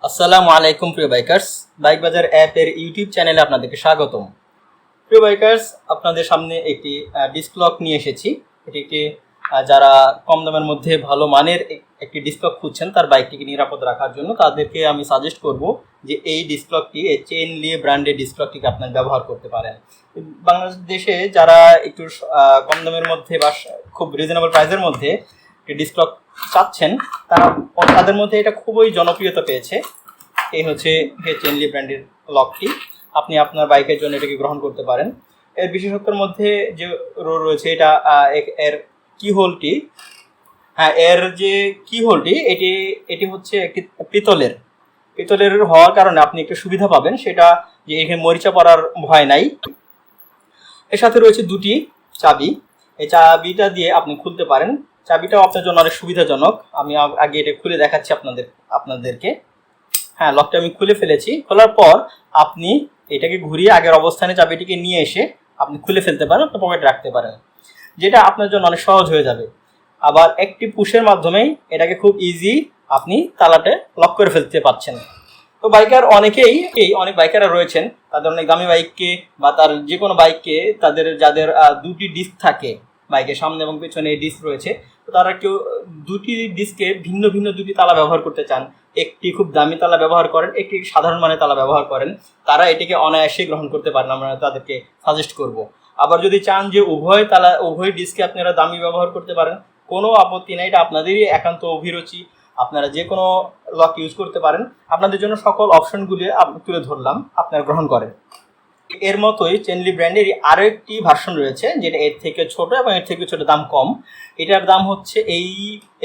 আসসালামু আলাইকুম প্রিয় বাইকার্স, বাইক বাজার অ্যাপের ইউটিউব চ্যানেলে আপনাদেরকে স্বাগতম। প্রিয় বাইকার্স, আপনাদের সামনে একটি ডিস্ক লক নিয়ে এসেছি। এটিকে যারা কম দামের মধ্যে ভালো মানের একটি ডিস্ক লক খুঁজছেন তার বাইকটিকে নিরাপদ রাখার জন্য তাদেরকে আমি সাজেস্ট করব যে এই ডিস্ক লকটি, এই চেইনলি ব্র্যান্ডের ডিস্ক লকটিকে আপনারা ব্যবহার করতে পারেন। বাংলাদেশে যারা একটু কম দামের মধ্যে বা খুব রিজনেবল প্রাইসের মধ্যে ডিস্ক লক চাচ্ছেন তাদের মধ্যে এটা খুবই জনপ্রিয়তা পেয়েছে। এই হচ্ছে চেইনলি ব্র্যান্ডের লকটি। আপনি আপনার বাইকের জন্য এটাকে গ্রহণ করতে পারেন। এর বিশেষত্বের মধ্যে যে রয়েছে এটা এর কি হোলটি, এর যে কি হোলটি এটি হচ্ছে একটি পিতলের হওয়ার কারণে আপনি একটু সুবিধা পাবেন, সেটা যে এখানে মরিচা পড়ার ভয় নাই। এর সাথে রয়েছে দুটি চাবি। এই চাবিটা দিয়ে আপনি খুলতে পারেন। চাবিটাও আপনার জন্য অনেক সুবিধাজনক। আমি আগে এটা খুলে দেখাচ্ছি আপনাদেরকে। হ্যাঁ, লকটা আমি খুলে ফেলেছি। খোলার পর আপনি এটাকে ঘুরিয়ে আগের অবস্থানে চাবিটিকে নিয়ে এসে আপনি খুলে ফেলতে পারেন, আপনার পকেটে রাখতে পারেন, যেটা আপনার জন্য অনেক সহজ হয়ে যাবে। আবার একটি পুশের মাধ্যমেই এটাকে খুব ইজি আপনি তালাতে লক করে ফেলতে পারছেন। তো অনেক বাইকাররা রয়েছেন, তাদের অনেক দামি বাইককে বা তার যে কোনো বাইককে যাদের দুটি ডিস্ক থাকে, বাইকের সামনে এবং পেছনে ডিস্ক রয়েছে, তো তারা কেউ দুটি ডিস্কে ভিন্ন ভিন্ন দুটি তালা ব্যবহার করতে চান। একটি খুব দামি তালা ব্যবহার করেন, একটি সাধারণ মানের তালা ব্যবহার করেন, তারা এটিকে অনায়াসে গ্রহণ করতে পারেন। আমরা তাদেরকে সাজেস্ট করব। আবার যদি চান যে উভয় ডিস্কে আপনারা দামি ব্যবহার করতে পারেন, কোনো আপত্তি নেই, এটা আপনাদেরই একান্ত অভিরুচি। আপনারা যে কোনো লক ইউজ করতে পারেন। আপনাদের জন্য সকল অপশনগুলি তুলে ধরলাম, আপনারা গ্রহণ করেন। এর মতোই চেইনলি ব্র্যান্ডেরই আরও একটি ভার্সন রয়েছে, যেটা এর থেকে ছোট এবং এর থেকে ছোট দাম কম। এটার দাম হচ্ছে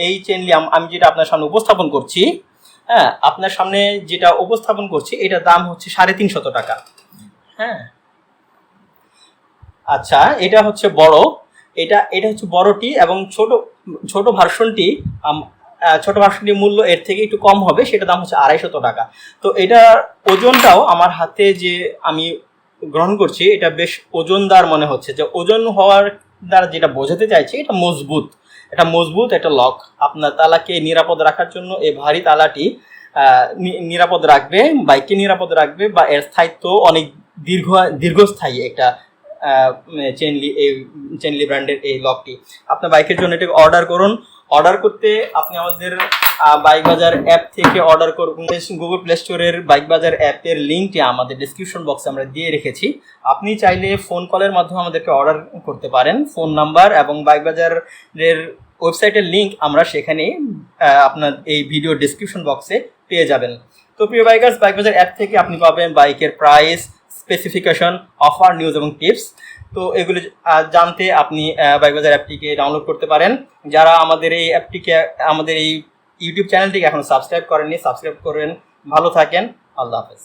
এই চেইনলি আমি যেটা আপনার সামনে উপস্থাপন করছি, হ্যাঁ, আপনার সামনে যেটা উপস্থাপন করছি এটার দাম হচ্ছে 350 টাকা। হ্যাঁ, আচ্ছা, এটা হচ্ছে বড়, এটা হচ্ছে বড়টি, এবং ছোট ভার্সনটির মূল্য এর থেকে একটু কম হবে, সেটা দাম হচ্ছে 250 টাকা। তো এটার ওজনটাও আমার হাতে যে আমি গ্রহণ করছি এটা বেশ ওজনদার মনে হচ্ছে। যে ওজন হওয়ার দ্বারা যেটা বোঝাতে চাইছি, এটা মজবুত একটা লক। আপনার তালাকে নিরাপদ রাখার জন্য এই ভারী তালাটি নিরাপদ রাখবে, বাইককে নিরাপদ রাখবে, বা এর স্থায়িত্ব অনেক দীর্ঘস্থায়ী একটা চেইনলি ব্র্যান্ডের এই লকটি। আপনার বাইকের জন্য এটাকে অর্ডার করুন। অর্ডার করতে আপনি আমাদের বাইক বাজার অ্যাপ থেকে অর্ডার করুন। গুগল প্লে স্টোরের বাইক বাজার অ্যাপের লিঙ্কটি আমাদের ডিসক্রিপশন বক্সে আমরা দিয়ে রেখেছি। আপনি চাইলে ফোন কলের মাধ্যমে আমাদেরকে অর্ডার করতে পারেন। ফোন নাম্বার এবং বাইক বাজারের ওয়েবসাইটের লিঙ্ক আমরা সেখানে আপনার এই ভিডিও ডিসক্রিপশন বক্সে পেয়ে যাবেন। তো প্রিয় বাইকার্স, বাইক বাজার অ্যাপ থেকে আপনি পাবেন বাইকের প্রাইস, স্পেসিফিকেশন, অফার, নিউজ এবং টিপস। তো এগুলো জানতে আপনি বাইক বাজার অ্যাপটিকে ডাউনলোড করতে পারেন। যারা আমাদের এই ইউটিউব চ্যানেলটিকে এখন সাবস্ক্রাইব করেননি, সাবস্ক্রাইব করেন। ভালো থাকেন। আল্লাহ হাফেজ।